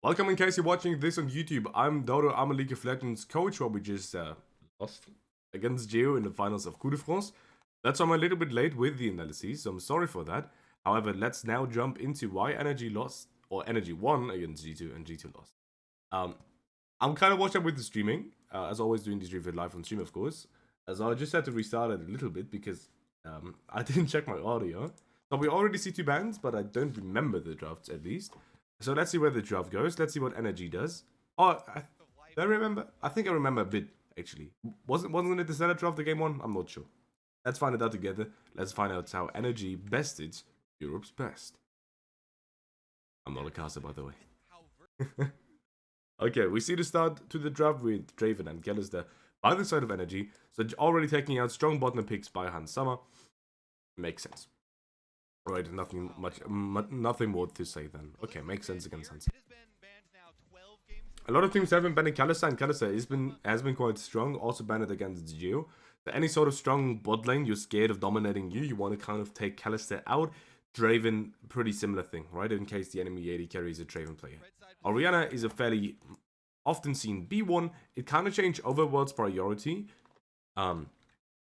Welcome in case you're watching this on YouTube. I'm Dodo, I'm a League of Legends coach where we just lost against Geo in the finals of Coup de France. That's why I'm a little bit late with the analysis, so I'm sorry for that. However, let's now jump into why NRG lost, or NRG won against G2 and G2 lost. I'm kind of watching up with the streaming, as always doing these reviews live on stream of course. So I just had to restart it a little bit because I didn't check my audio. So we already see 2 bans, but I don't remember the drafts at least. So let's see where the draft goes. Let's see what NRG does. Oh, I remember. I think I remember a bit actually. Wasn't it the standard draft the game one? I'm not sure. Let's find it out together. Let's find out how NRG bested Europe's best. I'm not a caster, by the way. Okay, we see the start to the draft with Draven and Gellister by the side of NRG. So already taking out strong bottom picks by Hans Sommer. Makes sense. Right, nothing more to say then. Okay, makes sense against Hans. A lot of teams have been banning Kalista, and Kalista has been quite strong, also banned against Geo. So any sort of strong bot lane, you're scared of dominating you want to kind of take Kalista out. Draven, pretty similar thing, right? In case the enemy AD carries a Draven player. Orianna is a fairly often seen B1. It kind of changed Overworld's priority.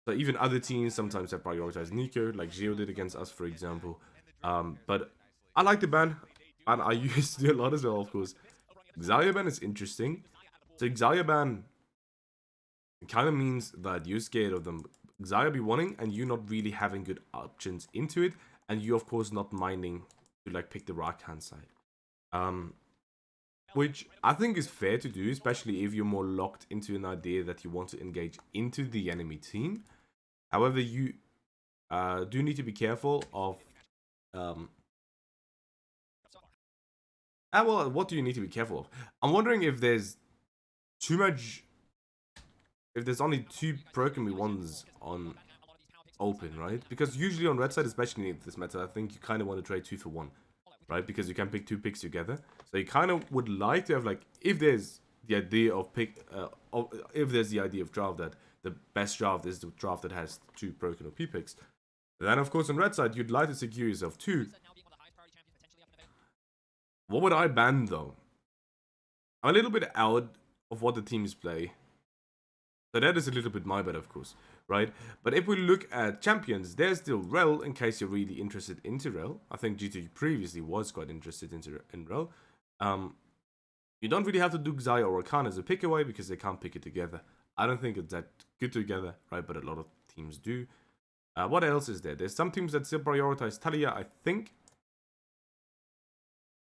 So even other teams sometimes have prioritized Nico, like Geo did against us, for example. But I like the ban, and I used to do a lot as well, of course. Xayah ban is interesting. So Xayah ban kind of means that you're scared of them Xayah be wanting, and you not really having good options into it, and you of course not minding to like pick the right hand side. Which I think is fair to do, especially if you're more locked into an idea that you want to engage into the enemy team. However, you do need to be careful of... well, what do you need to be careful of? I'm wondering if there's too much... If there's only 2 broken ones on open, right? Because usually on red side, especially in this meta, I think you kind of want to trade 2 for 1. Right? Because you can pick 2 picks together. So you kind of would like to have, like, if there's the idea of if there's the idea of draft that the best draft is the draft that has 2 broken OP picks, then of course on red side you'd like to secure yourself 2. What would I ban though? I'm a little bit out of what the teams play. So that is a little bit my bad, of course, right? But if we look at champions, there's still Rel, in case you're really interested into Rel. I think G2 previously was quite interested in Rel. You don't really have to do Xayah or Rakan as a pick away because they can't pick it together. I don't think it's that good together, right? But a lot of teams do. What else is there? There's some teams that still prioritize Talia, I think.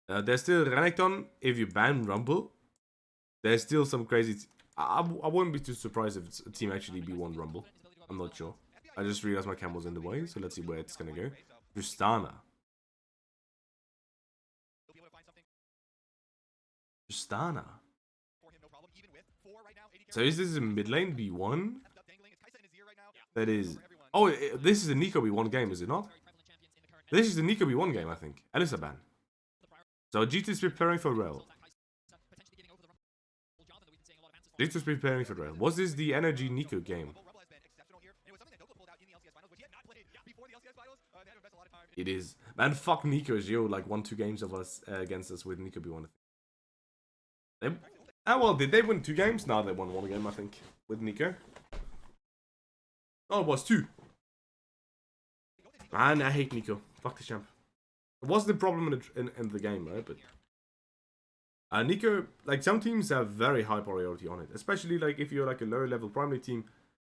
There's still Renekton. If you ban Rumble, there's still some crazy... I wouldn't be too surprised if it's a team actually B1 Rumble. I'm not sure. I just realized my cam was in the way, so let's see where it's gonna go. Justana. Justana. So is this a mid lane B1? That is... Oh, this is a Nico B1 game, is it not? This is the Nico B1 game, I think. Elisa ban. So G2 is preparing for Rel. G2 is preparing for Rel. Was this the NRG Nico game? It is. Man, fuck Nico. Geo like won 2 games of us against us with Nico B1. Well, did they win 2 games? No, they won 1 game, I think, with Nico. Oh, it was 2. Man, I hate Nico. Fuck the champ. It wasn't the problem in the game, right? But Nico, like, some teams have very high priority on it, especially like if you're like a lower level primary team.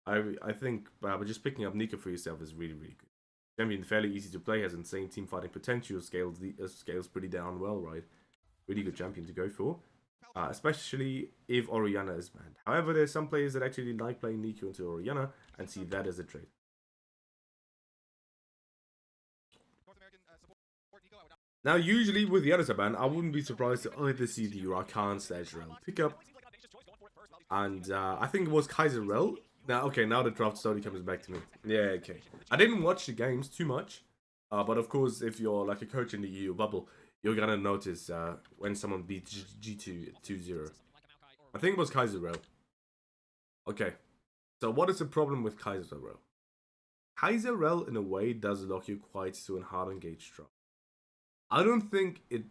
I think just picking up Nico for yourself is really, really good. Champion fairly easy to play, has insane team fighting potential, scales pretty down well, right? Really good champion to go for, especially if Orianna is banned. However, there's some players that actually like playing Nico into Orianna and see that as a trade. Now, usually with the other ban, I wouldn't be surprised to either see the Rakan/Rel pickup, and I think it was Kaiser Rel. Now, okay, now the draft slowly comes back to me. Yeah, okay. I didn't watch the games too much, but of course, if you're like a coach in the EU bubble, you're gonna notice when someone beats G2 2-0. I think it was Kaiser Rel. Okay, so what is the problem with Kaiser Rel? Kaiser Rel, in a way, does lock you quite to a hard engaged draft. I don't think it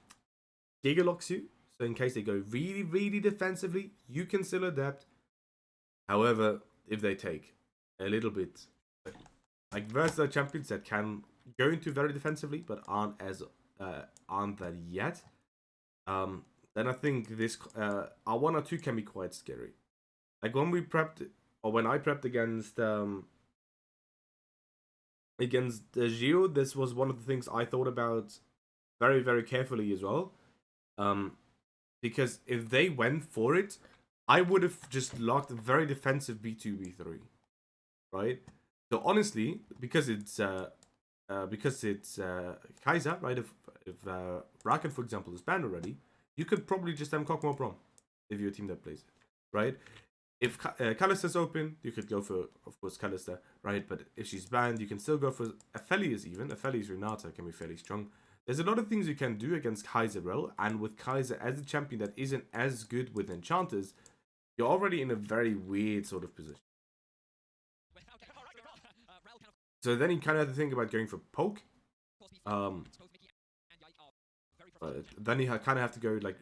gigalocks you, So in case they go really, really defensively, you can still adapt. However, if they take a little bit like versatile champions that can go into very defensively but aren't that yet, then I think this R1 or 2 can be quite scary. Like when we prepped, or when I prepped against the Geo, this was one of the things I thought about very, very carefully as well. Because if they went for it, I would have just locked a very defensive B2, B3, right? So honestly, because it's Kaiser, right? If Rakan, for example, is banned already, you could probably just cock more prom if you're a team that plays it, right? If Kallister's open, you could go for, of course, Kallister, right? But if she's banned, you can still go for Aphelios even. Aphelios Renata can be fairly strong. There's a lot of things you can do against Kaiser Rel, and with Kaiser as a champion that isn't as good with enchanters, you're already in a very weird sort of position. So then you kind of have to think about going for poke. Then you kind of have to go like,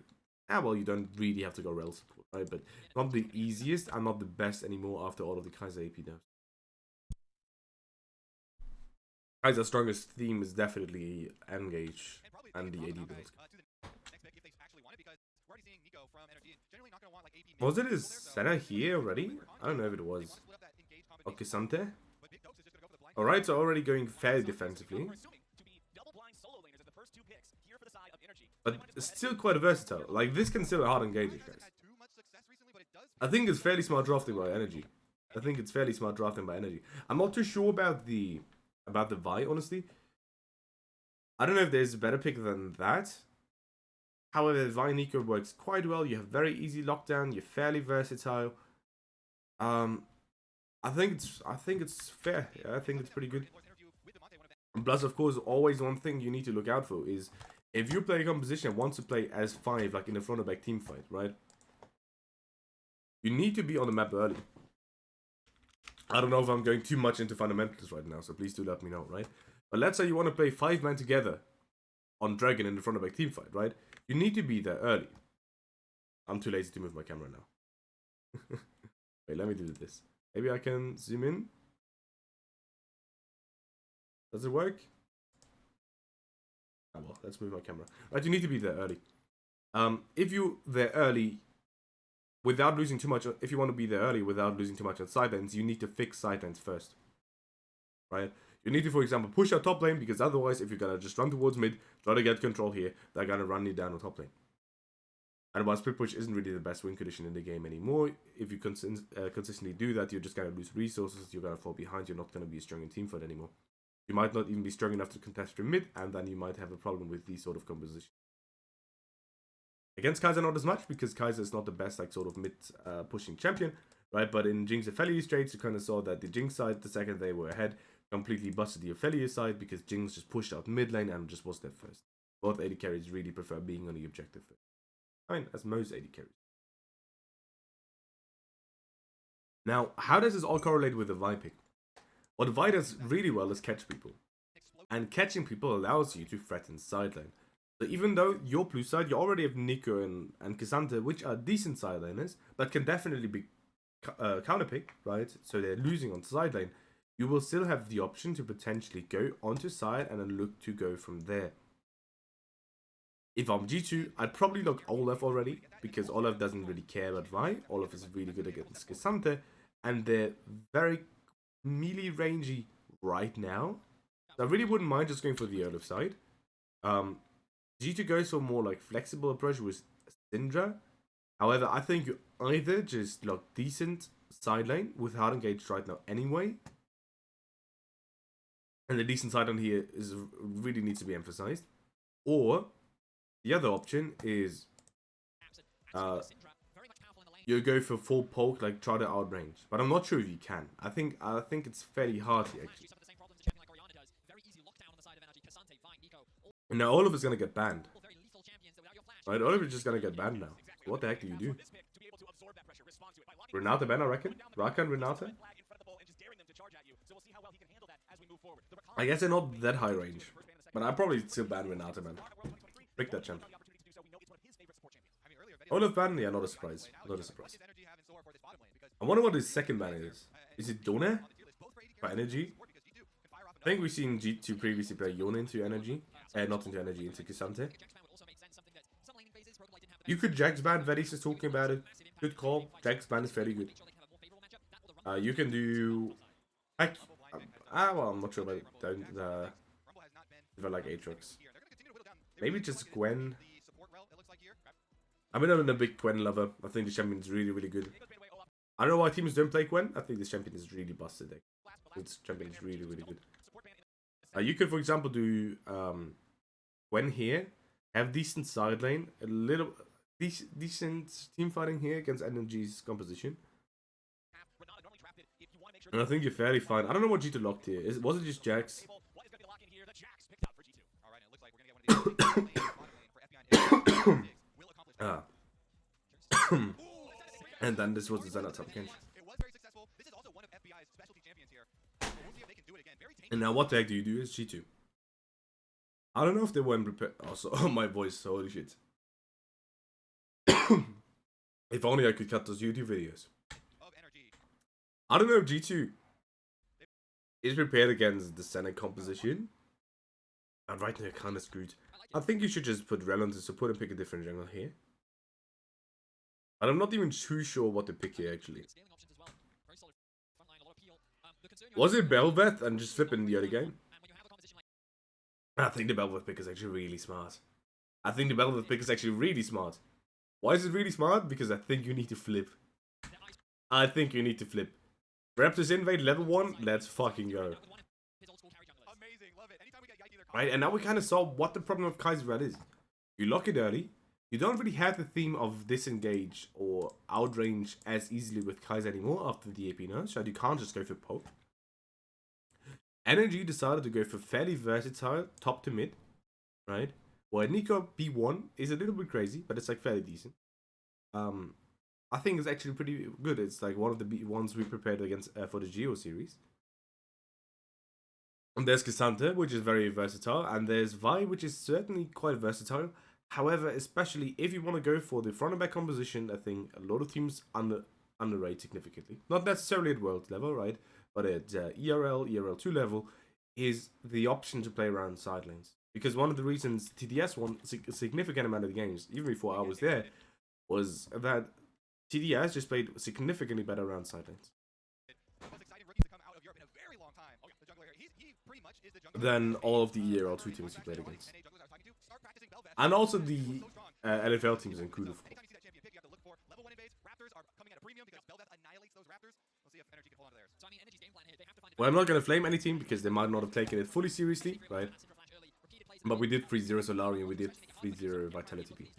well, you don't really have to go Rel support, right? But not the easiest and not the best anymore after all of the Kaiser AP nerfs. Kaiser's strongest theme is definitely Engage and the AD build. Was it his Senna here already? I don't know if it was. Okay, Sante. Alright, so already going fairly defensively. But it's still quite versatile. Like, this can still hard engage it, guys. I think it's fairly smart drafting by energy. I'm not too sure about the Vi, honestly. I don't know if there's a better pick than that. However, Vi Nico works quite well. You have very easy lockdown. You're fairly versatile. I think it's fair. Yeah, I think it's pretty good. And plus, of course, always one thing you need to look out for is if you play a composition that wants to play as 5, like in a front or back team fight, right? You need to be on the map early. I don't know if I'm going too much into fundamentals right now, so please do let me know, right? But let's say you want to play 5 men together on Dragon in the front of back team fight, right? You need to be there early. I'm too lazy to move my camera now. Wait, let me do this. Maybe I can zoom in. Does it work? Oh well, let's move my camera. Right, you need to be there early. If you're there early, without losing too much, if you want to be there early without losing too much on sidelines, you need to fix sidelines first. Right? You need to, for example, push out top lane, because otherwise, if you're gonna just run towards mid, try to get control here, they're gonna run you down on top lane. And while split push isn't really the best win condition in the game anymore, if you consistently do that, you're just gonna lose resources, you're gonna fall behind, you're not gonna be strong in team fight anymore. You might not even be strong enough to contest your mid, and then you might have a problem with these sort of compositions. Against Kaiser, not as much, because Kaiser is not the best, like, sort of mid-pushing champion, right? But in Jinx Aphelios trades, you kind of saw that the Jinx side, the second they were ahead, completely busted the Aphelios side, because Jinx just pushed out mid lane and just was there first. Both AD carries really prefer being on the objective first. I mean, as most AD carries. Now, how does this all correlate with the Vi pick? What Vi does really well is catch people. And catching people allows you to threaten sideline. So even though your blue side, you already have Nico and Cassandra, which are decent sideliners, but can definitely be counterpicked, right? So they're losing on sideline. You will still have the option to potentially go onto side and then look to go from there. If I'm G2, I'd probably look Olaf already, because Olaf doesn't really care about Vi. Olaf is really good against Cassandra, and they're very melee rangey right now. So I really wouldn't mind just going for the Olaf side. G2 goes for more like flexible approach with Syndra. However, I think you either just look decent side lane with hard engaged right now anyway. And the decent side lane here is really needs to be emphasized. Or the other option is you go for full poke, like try to outrange. But I'm not sure if you can. I think it's fairly hard here, actually. And now Olaf is gonna get banned. Right, Olaf is just gonna get banned now. So what the heck do you do? Renata ban, I reckon? Rakan, Renata? I guess they're not that high range. But I'd probably still ban Renata, man. Pick that champ. Olaf ban? Yeah, not a surprise. Not a surprise. I wonder what his second ban is. Is it Dona? For energy? I think we've seen G2 previously play Yone into energy. Not into energy, into Kisante. You could Jax ban, Vedix is talking about it. Good call. Jax ban is very good. You can do... well, I'm not sure about if I like Aatrox. Maybe just Gwen. I'm a big Gwen lover. I think the champion is really, really good. I don't know why teams don't play Gwen. I think this champion is really busted. This champion is really, really good. You could, for example, do Gwen here. Have decent side lane. A little... decent team fighting here against NRG's composition. And I think you're fairly fine. I don't know what G2 locked here. Was it just Jax? And then this was the Zenith top game. And now what the heck do you do as G2? I don't know if they weren't prepared. Also, oh, my voice, holy shit. If only I could cut those YouTube videos. I don't know if G2 is prepared against the Senate composition. And right now, kind of screwed. I think you should just put Relon to support and pick a different jungle here. And I'm not even too sure what to pick here, actually. Was it Belveth and just flip in the other game? I think the Belveth pick is actually really smart. Why is it really smart? Because I think you need to flip. Raptors invade level 1, let's fucking go. Right, and now we kind of saw what the problem of Kai's Red is. You lock it early, you don't really have the theme of disengage or outrange as easily with Kai's anymore after the AP nerfs, so you can't just go for poke. NRG decided to go for fairly versatile top to mid, right? Well, Nico B1 is a little bit crazy, but it's like fairly decent. I think it's actually pretty good. It's like one of the B1s we prepared against for the Geo series. And there's Kisante, which is very versatile, and there's Vi, which is certainly quite versatile. However, especially if you want to go for the front and back composition, I think a lot of teams underrate significantly. Not necessarily at world level, right? But at ERL, ERL2 level, is the option to play around side lanes. Because one of the reasons TDS won a significant amount of the games, even before I was there, was that TDS just played significantly better around side lanes than all of the ERL2 teams he played against. And also the NFL teams in Kudu. Well, I'm not going to flame any team because they might not have taken it fully seriously, right? But we did 3-0 Solari and we did 3-0 Vitality P.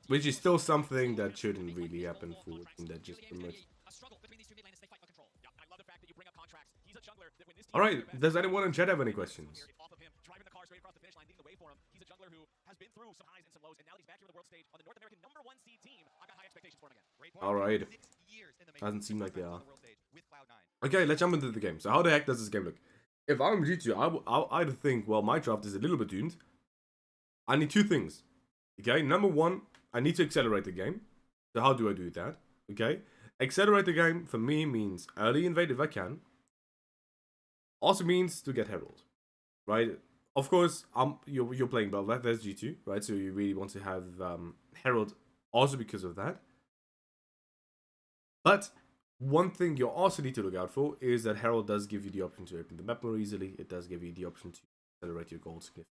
Which is still something that shouldn't really happen for a team that just promotes. Alright, does anyone in chat have any questions? Alright. Doesn't seem like they are. Okay, let's jump into the game. So how the heck does this game look? If I'm G2, I'd think, well, my draft is a little bit doomed. I need two things. Okay, number one, I need to accelerate the game. So how do I do that? Okay, accelerate the game for me means early invade if I can. Also means to get Herald, right? Of course, you're playing Belveth, there's G2, right? So you really want to have Herald also because of that. But one thing you also need to look out for is that Herald does give you the option to open the map more easily. It does give you the option to accelerate your gold significantly.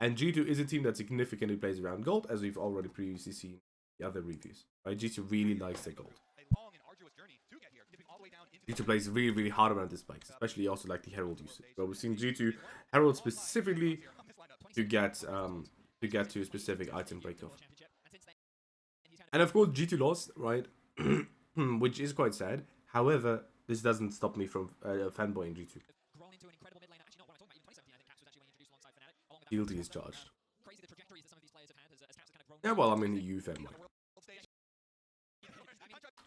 And G2 is a team that significantly plays around gold, as we've already previously seen in the other reviews. Right? G2 really likes their gold. G2 plays really, really hard around this spikes, especially also like the Herald usage. But we've seen G2 Herald specifically to get to a specific item breakoff. And of course, G2 lost, right? Which is quite sad. However, this doesn't stop me from fanboying G2. Guilty is charged. Yeah, well, I'm an EU fanboy.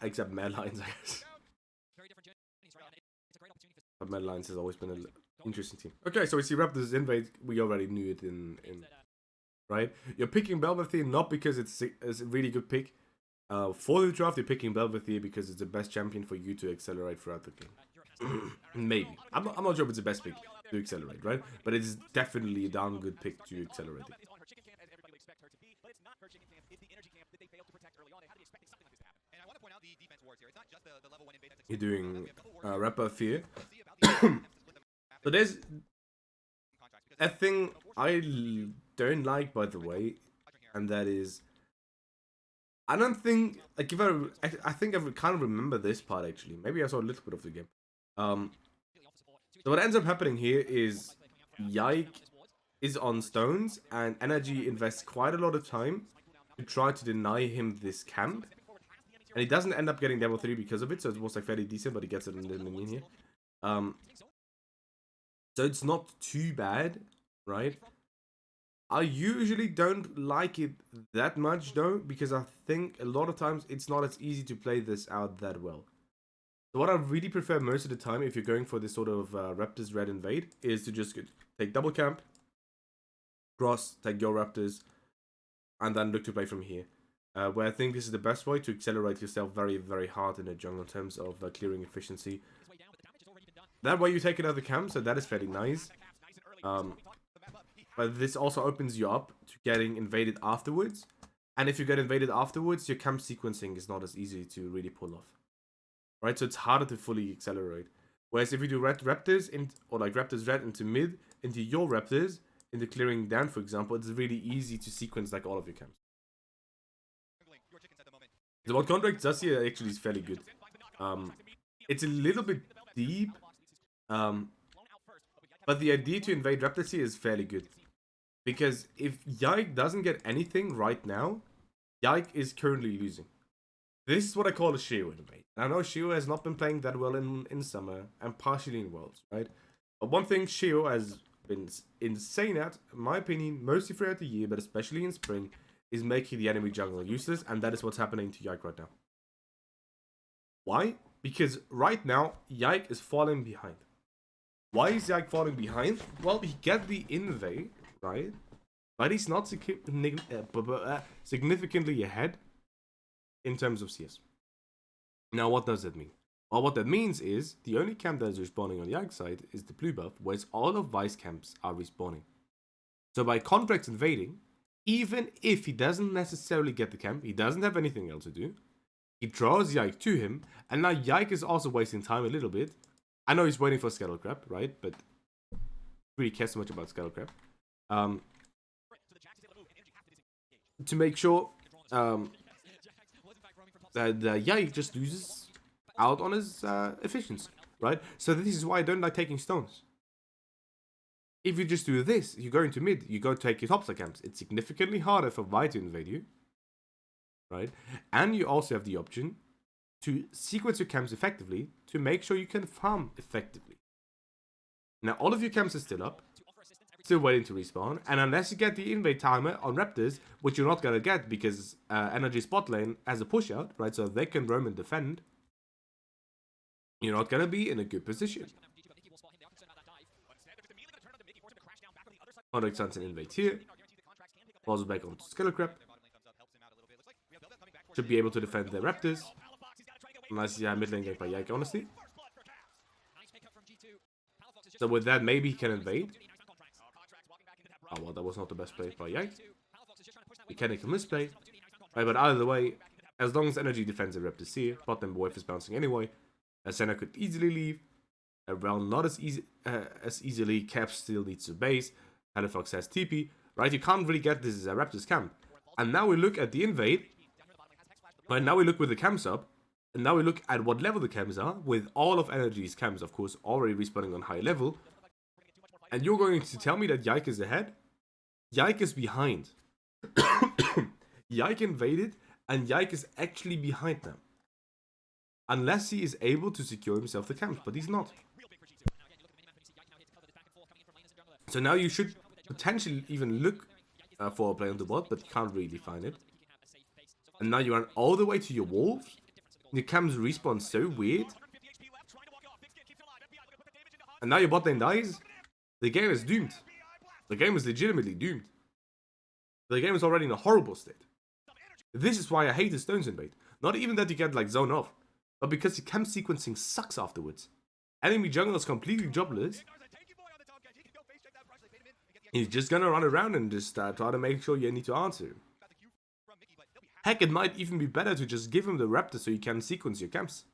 Except Mad Lions, I guess. But Mad Lions has always been an interesting team. Okay, so we see Raptors invade. We already knew it in right? You're picking Belvethier not because it's a really good pick. For the draft, you're picking Belvethier because it's the best champion for you to accelerate throughout the game. Maybe. I'm not sure if it's the best pick to accelerate, right? But it's definitely a damn good pick to accelerate it. You're doing Rapper Fear. So there's a thing I don't like, by the way, and that is, I don't think, like, if I think I kind of remember this part, actually. Maybe I saw a little bit of the game. So what ends up happening here is Yike is on stones, and NRG invests quite a lot of time to try to deny him this camp. And he doesn't end up getting level 3 because of it, so it was like fairly decent, but he gets it in the minion here. So it's not too bad, right? I usually don't like it that much, though, because I think a lot of times it's not as easy to play this out that well. So what I really prefer most of the time, if you're going for this sort of Raptors Red Invade, is to just take double camp, cross, take your Raptors, and then look to play from here. Where I think this is the best way to accelerate yourself very, very hard in the jungle in terms of clearing efficiency. That way you take another camp, so that is fairly nice. But this also opens you up to getting invaded afterwards. And if you get invaded afterwards, your camp sequencing is not as easy to really pull off. Right, so it's harder to fully accelerate. Whereas if you do Raptors, or like Raptors Red into mid, into your Raptors, into clearing down, for example, it's really easy to sequence like all of your camps. So what Contractz does here actually is fairly good. It's a little bit deep, but the idea to invade Raptors here is fairly good. Because if Yike doesn't get anything right now, Yike is currently losing. This is what I call a Shio invade. I know Shio has not been playing that well in summer, and partially in Worlds, right? But one thing Shio has been insane at, in my opinion, mostly throughout the year, but especially in spring, is making the enemy jungle useless, and that is what's happening to Yike right now. Why? Because right now, Yike is falling behind. Why is Yike falling behind? Well, he gets the invade, right? But he's not significantly ahead in terms of CS. Now, what does that mean? Well, what that means is the only camp that is respawning on Yike's side is the blue buff, whereas all of Vice camps are respawning. So by Contractz invading, even if he doesn't necessarily get the camp, he doesn't have anything else to do, he draws Yike to him, and now Yike is also wasting time a little bit. I know he's waiting for Scuttlecrab, right? But really cares so much about Scuttlecrab. To make sure that Yike just loses out on his efficiency, right? So this is why I don't like taking stones. If you just do this, you go into mid, you go take your topside camps. It's significantly harder for Vi to invade you, right? And you also have the option to sequence your camps effectively to make sure you can farm effectively. Now, all of your camps are still up, still waiting to respawn, and unless you get the invade timer on Raptors, which you're not gonna get because NRG spot lane has a push out, right, so they can roam and defend, you're not gonna be in a good position. Contractz sends an invade here, falls back onto Scuttlecrab, should be able to defend the Raptors. Nice mid lane gank by Yike, honestly. So with that, maybe he can invade. Oh, well, that was not the best play by Yike. Mechanical misplay. Right, but either way, as long as NRG defends the Raptors here, bottom wave is bouncing anyway. Senna could easily leave. Well, not as easily. Cap still needs to base. Palafox has TP. Right, you can't really get this Raptors camp. And now we look at the invade. Right, now we look with the camps up. And now we look at what level the camps are, with all of NRG's camps, of course, already respawning on high level. And you're going to tell me that Yike is ahead? Yike is behind. Yike invaded, and Yike is actually behind now. Unless he is able to secure himself the camps, but he's not. So now you should potentially even look for a play on the bot, but you can't really find it. And now you run all the way to your wolves. Your camps respawn so weird. And now your bot lane dies. The game is doomed. The game is legitimately doomed. The game is already in a horrible state. This is why I hate the Stones Invade. Not even that you get like zone off, but because the camp sequencing sucks afterwards. Enemy jungle is completely jobless. He's just gonna run around and just try to make sure you need to answer. Heck, it might even be better to just give him the raptor so you can sequence your camps.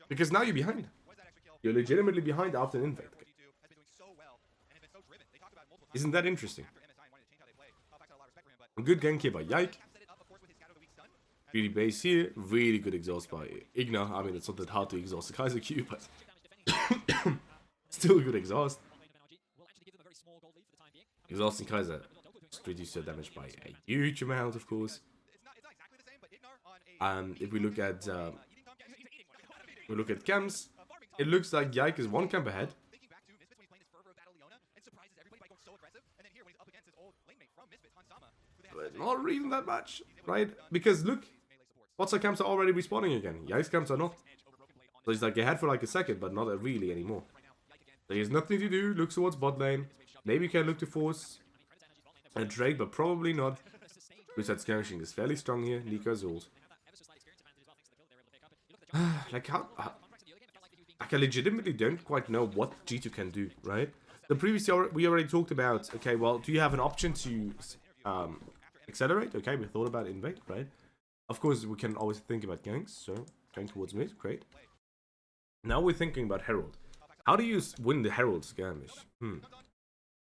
Because now you're behind. You're legitimately behind after an invade. Isn't that interesting? A good gank here by Yike. Really base here. Really good exhaust by Ignar. I mean, it's not that hard to exhaust the Kaiser Q, but still a good exhaust. Exhausting Kaiser reduces their damage by a huge amount, of course. And if we look at camps, it looks like Yike is one camp ahead. But not even that much, right? Because look, Botside camps are already respawning again. Yike's camps are not. So he's like ahead for like a second, but not really anymore. So he has nothing to do, looks towards bot lane. Maybe he can look to force a Drake, but probably not. Besides, skirmishing is fairly strong here. Nika is old. Like how I legitimately don't quite know what G2 can do, right? The previous year we already talked about, okay, well, do you have an option to accelerate? Okay, we thought about invade, right? Of course, we can always think about ganks, so going towards mid, great. Now we're thinking about Herald. How do you win the Herald skirmish?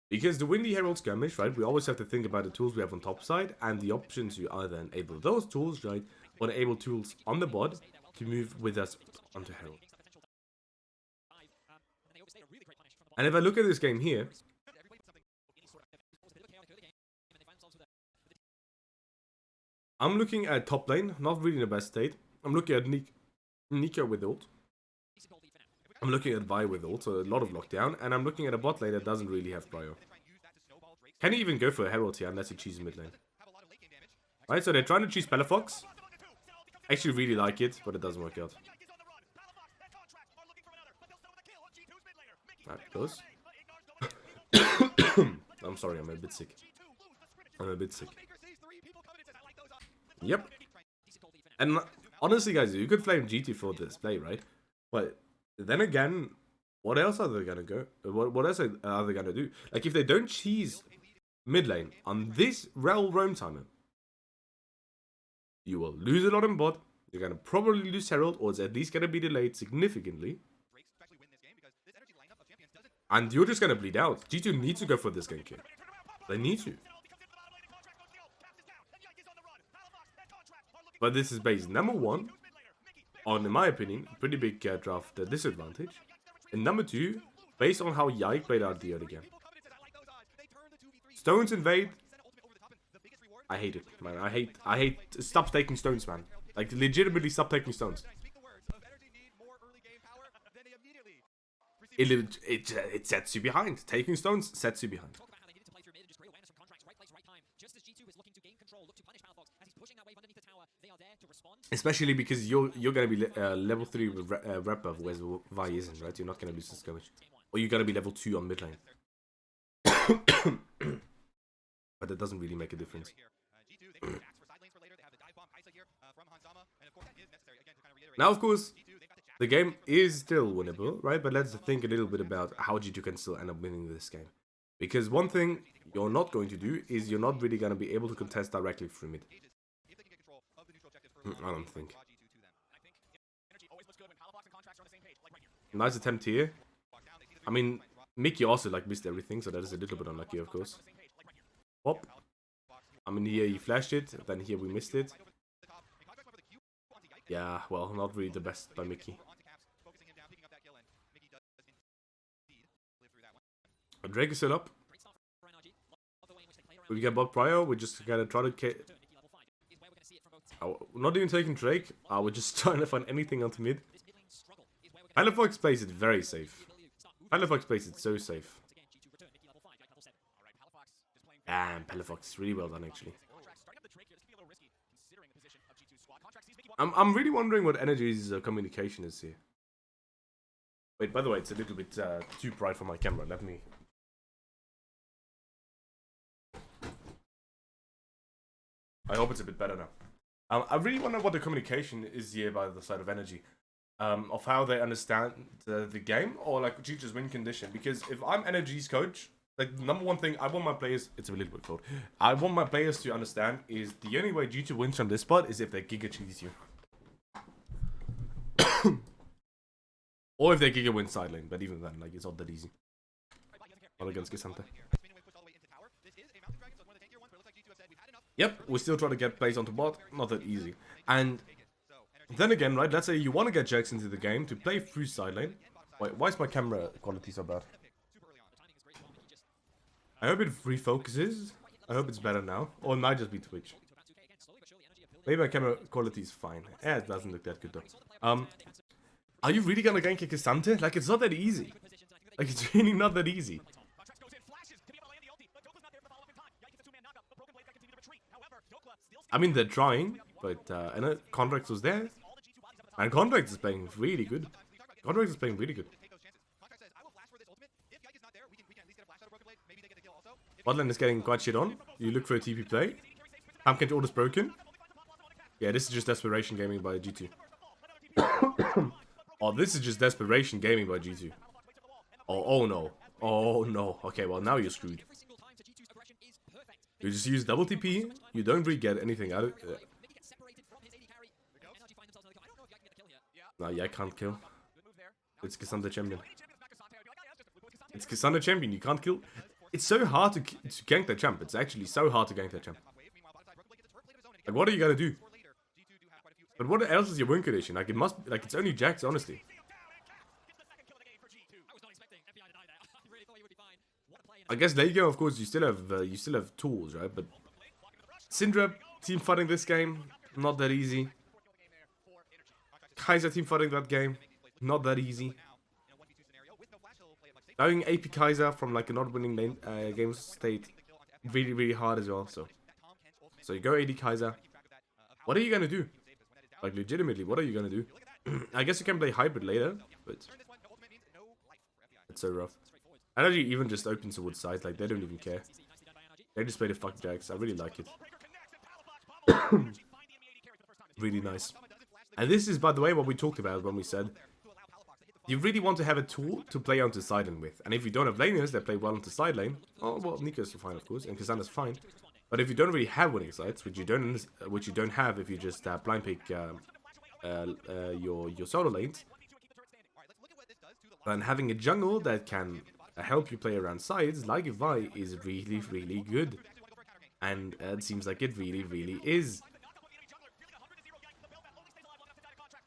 Because to win the Herald skirmish, right, we always have to think about the tools we have on top side and the options to either enable those tools, right, or enable tools on the bot to move with us onto Herald. And if I look at this game here, I'm looking at top lane, not really in the best state. I'm looking at Nika with ult. I'm looking at Vi with ult, so a lot of lockdown. And I'm looking at a bot lane that doesn't really have prio. Can he even go for a Herald here unless he chooses mid lane? Right, so they're trying to choose Palafox. I actually really like it, but it doesn't work out. Alright, close. I'm sorry, I'm a bit sick. Yep. And honestly, guys, you could flame GT for this play, right? But then again, what else are they gonna go? What else are they gonna do? Like, if they don't cheese mid lane on this rel roam timer, you will lose a lot in bot. You're gonna probably lose Herald, or it's at least gonna be delayed significantly. And you're just gonna bleed out. G2 needs to go for this gank here. They need to. But this is based, number one, on, in my opinion, pretty big draft disadvantage. And number two, based on how Yike played out the again. Stones invade. I hate it, man. I hate. Stop taking stones, man. Like, legitimately stop taking stones. It sets you behind. Taking stones sets you behind. Especially because you're gonna be level 3 with rep buff, whereas Vi isn't, right? You're not gonna lose the skirmish. Or you're gonna be level 2 on mid lane. But that doesn't really make a difference. Now, of course, the game is still winnable, right? But let's think a little bit about how G2 can still end up winning this game. Because one thing you're not going to do is you're not really going to be able to contest directly from mid. I don't think. Nice attempt here. I mean, Mikyx also like missed everything, so that is a little bit unlucky, of course. Hop. I mean, here he flashed it, then here we missed it. Yeah, well, not really the best by Mikyx. Drake is still up. We get bot prio, we just gotta try to... we're not even taking Drake, we're just trying to find anything onto mid. Palafox plays it very safe. Palafox plays it so safe. Damn, Palafox, really well done actually. I'm really wondering what NRG's communication is here. Wait, by the way, it's a little bit too bright for my camera. Let me I hope it's a bit better now. I really wonder what the communication is here by the side of NRG. Of how they understand the game, or like G2's win condition. Because if I'm NRG's coach, like the number one thing I want my players, it's a little bit cold. I want my players to understand is the only way G2 wins from this spot is if they Giga cheese you. Or if they Giga win side lane, but even then, like, it's not that easy. Not against Gesandte. Yep, we're still trying to get plays onto bot, not that easy. And then again, right, let's say you want to get Jax into the game to play through side lane. Wait, why is my camera quality so bad? I hope it refocuses. I hope it's better now. Or it might just be Twitch. Maybe my camera quality is fine. Yeah, it doesn't look that good though. Are you really gonna gank Gesandte? Like, it's not that easy. Like, it's really not that easy. I mean, they're trying, but Contractz was there. And Contractz is playing really good. Contractz is playing really good. Botlane is getting quite shit on. You look for a TP play. Pumpkin order's broken. Yeah, this is just desperation gaming by G2. Oh, this is just desperation gaming by G2. Oh no. Oh no. Okay, well now you're screwed. You just use double TP. You don't really get anything out of it. No, yeah, I can't kill. It's Gesandte champion. It's Gesandte champion. You can't kill. It's so hard to gank that champ. It's actually so hard to gank that champ. Like, what are you gonna do? But what else is your win condition? Like, it must, like, it's only Jax, honestly. I guess late game, of course, you still have tools, right? But Syndra team fighting this game, not that easy. Kai'Sa team fighting that game, not that easy. Going AP Kai'Sa from like a not winning lane game state, really, really hard as well. So you go AD Kai'Sa. What are you gonna do? Like, legitimately, what are you gonna do? I guess you can play hybrid later, but it's so rough. NRG even just opens towards side, like, they don't even care. They just play the fuck Jax. I really like it. Really nice. And this is, by the way, what we talked about when we said you really want to have a tool to play onto side lane with. And if you don't have laners that play well onto side lane, oh, well, Nico's fine, of course, and Cassandra's fine. But if you don't really have winning sides, which you don't have if you just blind pick your solo lanes, then having a jungle that can help you play around sides like Vi is really, really good. And it seems like it really, really is.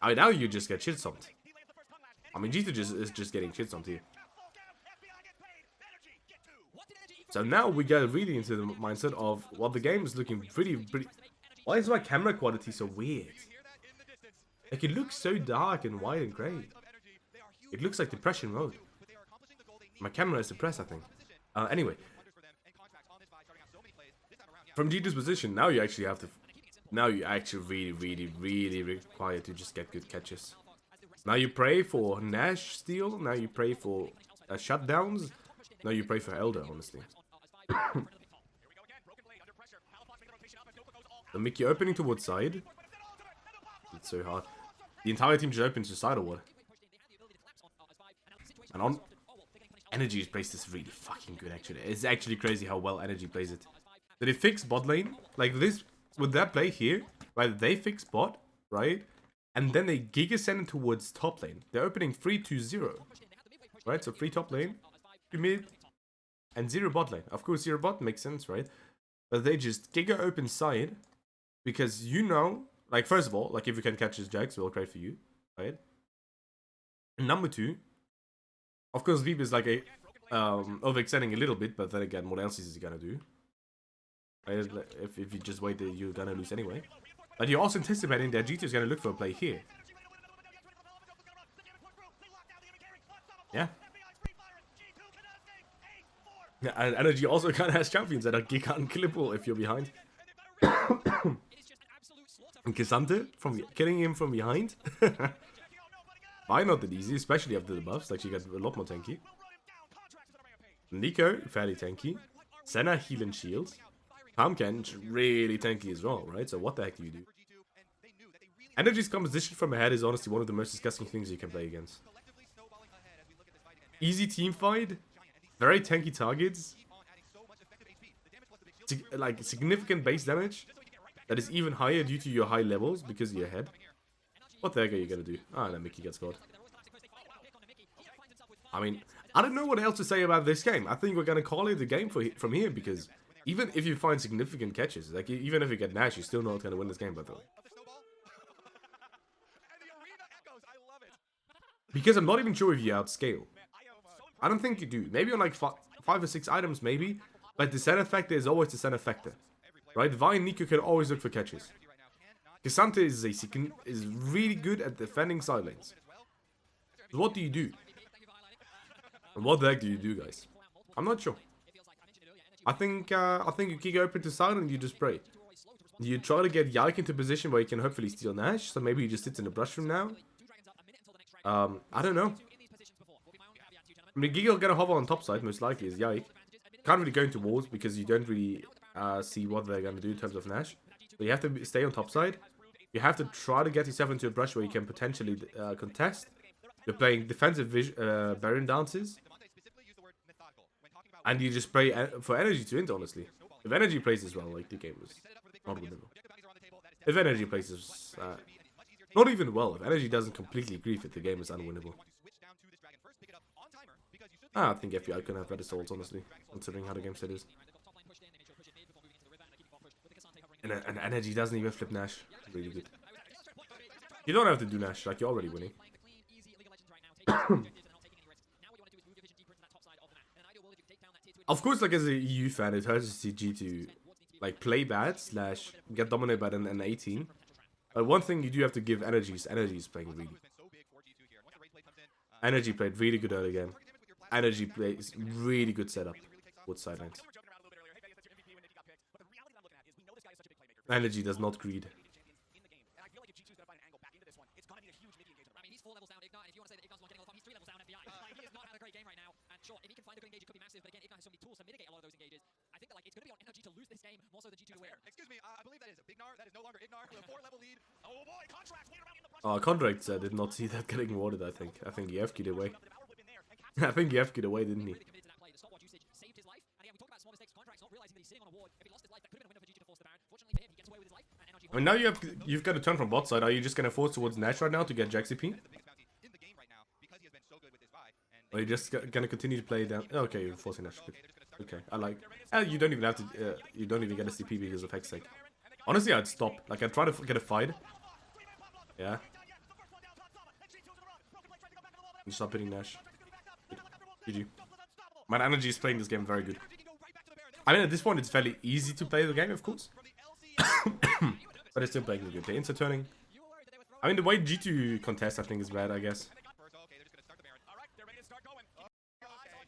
I mean, now you just get shit stomped. I mean, G2 is just getting shit stomped here. So now we get really into the mindset of, well, the game is looking pretty... Why is my camera quality so weird? Like, it looks so dark and white and grey. It looks like depression mode. My camera is depressed, I think. Anyway. From G2's position, now you actually have to... Now you actually really, really, really require to just get good catches. Now you pray for Nash steal. Now you pray for shutdowns. Now you pray for Elder, honestly. The Mikyx opening towards side. It's so hard. The entire team just opens to side or what? And on... NRG's plays this really fucking good, actually. It's actually crazy how well NRG plays it. Did they fix bot lane? Like this, with that play here, right? They fix bot, right? And then they Giga send it towards top lane. They're opening 3-2-0. Right? So 3 top lane, 2 mid, and 0 bot lane. Of course, 0 bot makes sense, right? But they just Giga open side. Because you know, like, first of all, like, if you can catch his Jax, well, great for you, right? And number 2, of course, Veep is like a overextending a little bit, but then again, what else is he gonna do? Right? If you just wait, you're gonna lose anyway. But you're also anticipating that G2 is gonna look for a play here. Yeah. Yeah, and NRG also kind of has champions that are giga unkillable if you're behind. And Gesandte, from killing him from behind. Why not that easy, especially after the buffs, like she got a lot more tanky. Nico, fairly tanky. Senna, heal and shield. Pumpkin's really tanky as well, right? So what the heck do you do? NRG's composition from ahead is honestly one of the most disgusting things you can play against. Easy team fight, very tanky targets, like significant base damage that is even higher due to your high levels because of your head. What the heck are you gonna do? Ah, no, Mikyx gets caught. I mean, I don't know what else to say about this game. I think we're gonna call it a game from here because even if you find significant catches, like even if you get Nash, you're still not gonna win this game, by the way. Because I'm not even sure if you outscale. I don't think you do. Maybe on like 5 or 6 items, maybe. But the center factor is always the center factor. Right? Vi and Nico can always look for catches. Cassante is really good at defending side lanes. So what do you do? And what the heck do you do, guys? I'm not sure. I think you kick open to side and you just pray. You try to get Yike into position where you can hopefully steal Nash. So maybe he just sits in the brush room now. I don't know. I mean, Giga will get a hover on top side, most likely, is Yike. Can't really go into walls because you don't really see what they're going to do in terms of Nash. So you have to stay on top side. You have to try to get yourself into a brush where you can potentially contest. You're playing defensive Baron dances. And you just pray for energy to int, honestly. If energy plays as well, like, the game is not winnable. If energy plays as... not even well. If energy doesn't completely grief it, the game is unwinnable. I think FBI can have better souls, honestly, considering how the game set is. And energy doesn't even flip Nash. Really good. You don't have to do Nash, like, you're already winning. Of course, like, as a EU fan, it hurts to see G2, like, play bad, / get dominated by an 18. But one thing you do have to give energy is playing really. Energy played really good early game. Energy plays really good setup with sidelines. Energy does not greed. Sure, if he can find a good engage, it could be massive, but again, Ignar has so many tools to mitigate a lot of those engages. I think that, like, it's going to be on NRG to lose this game, more so than G2 to win. Excuse me, I believe that is Ignar, that is no longer Ignar, with a 4-level lead. Oh boy, Contractz waiting around in the brush. Oh, Contractz did not see that getting warded, I think. I think he FK'd away. I think he FK'd away, didn't he? I mean, now you've got to turn from bot side. Are you just going to force towards Nash right now to get Jax CP? Or are you just gonna continue to play down? Okay, you're forcing Nash. Okay, I like. You don't even have to. You don't even get a CP because of Hextech. Honestly, I'd stop. Like, I'd try to get a fight. Yeah. And stop hitting Nash. GG. My energy is playing this game very good. I mean, at this point, it's fairly easy to play the game, of course. But it's still playing good. The insta turning. I mean, the way G2 contest, I think, is bad, I guess.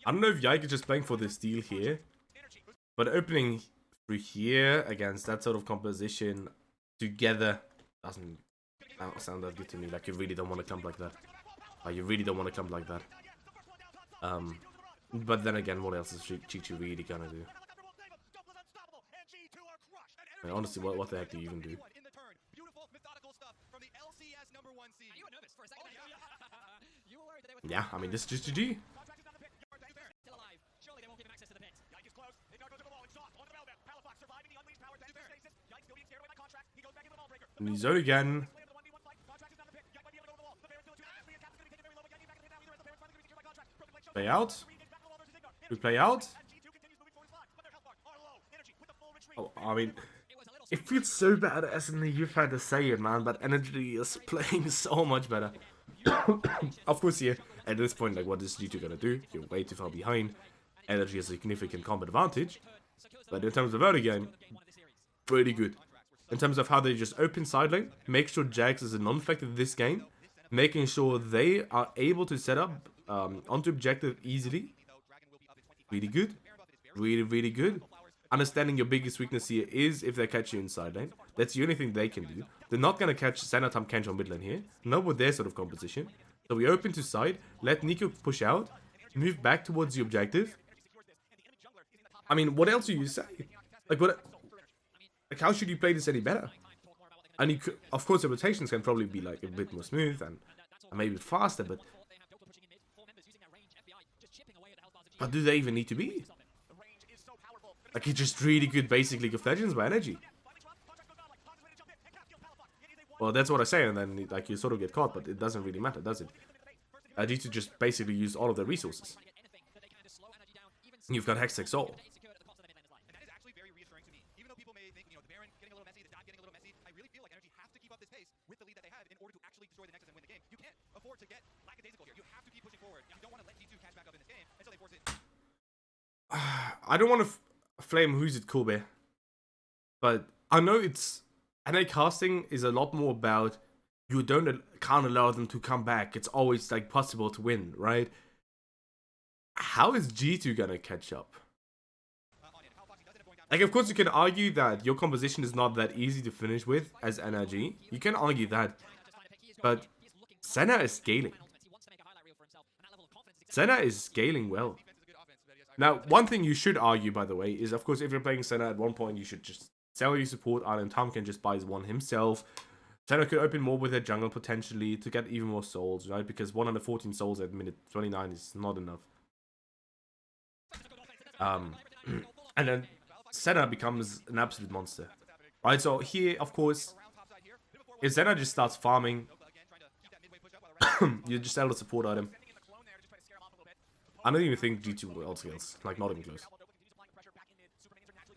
I don't know if Yike is just playing for the steal here, but opening through here against that sort of composition together doesn't sound that good to me. Like, you really don't want to clump like that. You really don't want to clump like that. But then again, what else is Chi-Chi really gonna do? I mean, honestly, what the heck do you even do? Yeah, I mean, this is just GG. And he's out again. Play out. We play out. Oh, I mean, it feels so bad as an EU fan to say it, man, but Energy is playing so much better. Of course, here, at this point, like, what is G2 gonna do? You're way too far behind. Energy has a significant combat advantage. But in terms of early game, pretty good. In terms of how they just open side lane, make sure Jax is a non-factor in this game, making sure they are able to set up onto objective easily. Really good. Really, really good. Understanding your biggest weakness here is if they catch you in side lane. That's the only thing they can do. They're not going to catch Sanatam Kench on mid lane here. Not with their sort of composition. So we open to side, let Nico push out, move back towards the objective. I mean, what else do you say? Like, what? Like, how should you play this any better? And you could, of course, the rotations can probably be like a bit more smooth and maybe faster, but do they even need to be? Like, it's just really good basic League of Legends by NRG. Well, that's what I say, and then like you sort of get caught, but it doesn't really matter, does it? G2 just basically use all of their resources. You've got Hextech Soul. I don't want to flame Who's It Cool Bear, but I know it's NA casting is a lot more about you can't allow them to come back. It's always like possible to win, right? How is G2 gonna catch up? Like, of course, you can argue that your composition is not that easy to finish with as NRG. You can argue that, but Senna is scaling. Senna is scaling well. Now, one thing you should argue, by the way, is, of course, if you're playing Senna at one point, you should just sell your support. Island Tom can just buy one himself. Senna could open more with their jungle, potentially, to get even more souls, right? Because 114 souls at minute 29 is not enough. And then Senna becomes an absolute monster, right? So here, of course, if Senna just starts farming, you just sell the support item. I don't even think G2 will skills, like not even close.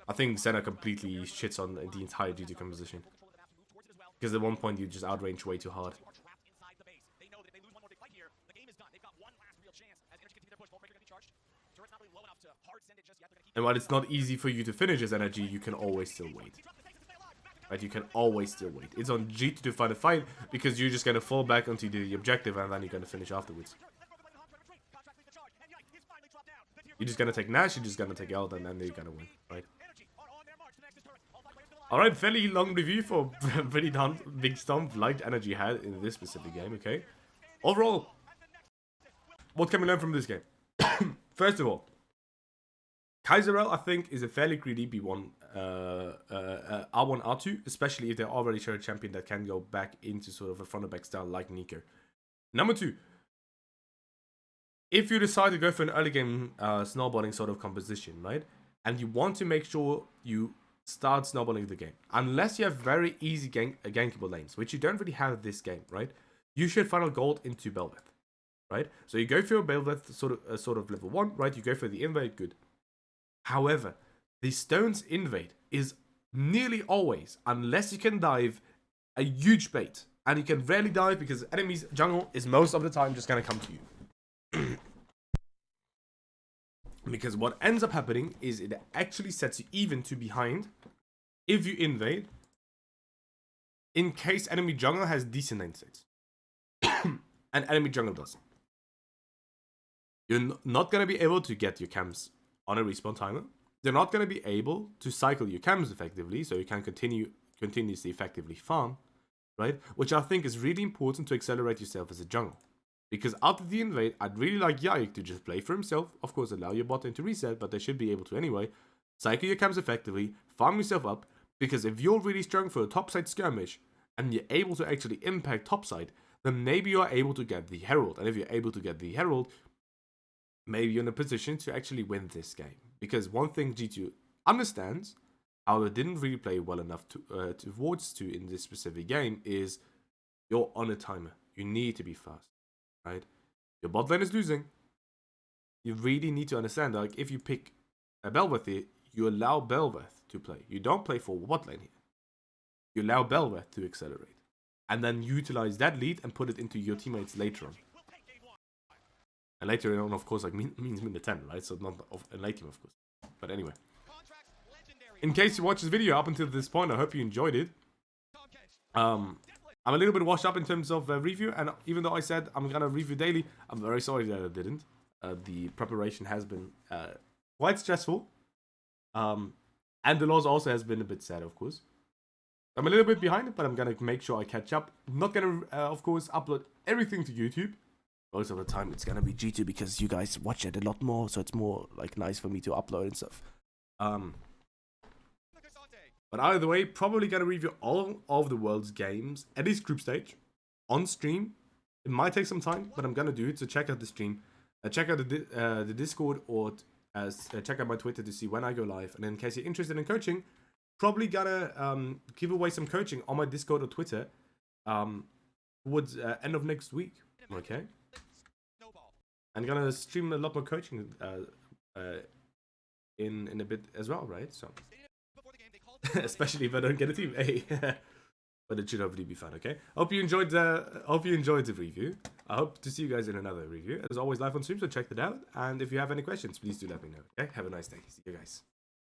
I think Senna completely shits on the entire G2 composition. Because at one point you just outrange way too hard. And while it's not easy for you to finish as NRG, you can always still wait. Right, you can always still wait. It's on G2 to find a fight, because you're just gonna fall back onto the objective and then you're gonna finish afterwards. You're just gonna take Nash, you're just gonna take out, and then you're gonna win, right? Alright, fairly long review for a pretty big stomp like NRG had in this specific game, okay? Overall, what can we learn from this game? First of all, Kaiserel, I think, is a fairly greedy B1, R1, R2, especially if they already share a champion that can go back into sort of a front or back style like Nico. Number 2, if you decide to go for an early game snowballing sort of composition, right, and you want to make sure you start snowballing the game, unless you have very easy gankable lanes, which you don't really have this game, right, you should funnel gold into Belveth, right? So you go for a Belveth sort of level 1, right, you go for the invade, good. However, the Stone's invade is nearly always, unless you can dive, a huge bait. And you can rarely dive because enemy's jungle is most of the time just going to come to you. Because what ends up happening is it actually sets you even to behind if you invade, in case enemy jungle has decent lane states. And enemy jungle doesn't. You're not going to be able to get your camps on a respawn timer. They're not going to be able to cycle your camps effectively, so you can continuously effectively farm, right? Which I think is really important to accelerate yourself as a jungle. Because after the invade, I'd really like Yike to just play for himself, of course allow your bot lane to reset, but they should be able to anyway. Cycle your camps effectively, farm yourself up, because if you're really strong for a topside skirmish, and you're able to actually impact topside, then maybe you're able to get the Herald, and if you're able to get the Herald, maybe you're in a position to actually win this game. Because one thing G2 understands, however didn't really play well enough towards in this specific game, is you're on a timer. You need to be fast, right? Your bot lane is losing. You really need to understand, like, if you pick a Belveth here, you allow Belveth to play. You don't play for bot lane here. You allow Belveth to accelerate. And then utilize that lead and put it into your teammates later on. And later on, of course, like means minute 10, right? So not a late game, of course. But anyway. In case you watched this video up until this point, I hope you enjoyed it. I'm a little bit washed up in terms of review, and even though I said I'm gonna review daily, I'm very sorry that I didn't. The preparation has been quite stressful. And the loss also has been a bit sad, of course. I'm a little bit behind, but I'm gonna make sure I catch up. I'm not gonna, of course, upload everything to YouTube. Most of the time it's gonna be G2 because you guys watch it a lot more, so it's more like nice for me to upload and stuff. But either way, probably gonna review all of the world's games at least group stage on stream. It might take some time, but I'm gonna do it. So check out the stream, check out the Discord, or check out my Twitter to see when I go live. And in case you're interested in coaching, probably gonna give away some coaching on my Discord or Twitter towards end of next week. Okay. I'm gonna stream a lot more coaching in a bit as well, right? So especially if I don't get a team, hey. But it should hopefully be fun, okay? Hope you enjoyed the review. I hope to see you guys in another review. As always, live on stream, so check that out. And if you have any questions, please do let me know, okay? Have a nice day. See you guys.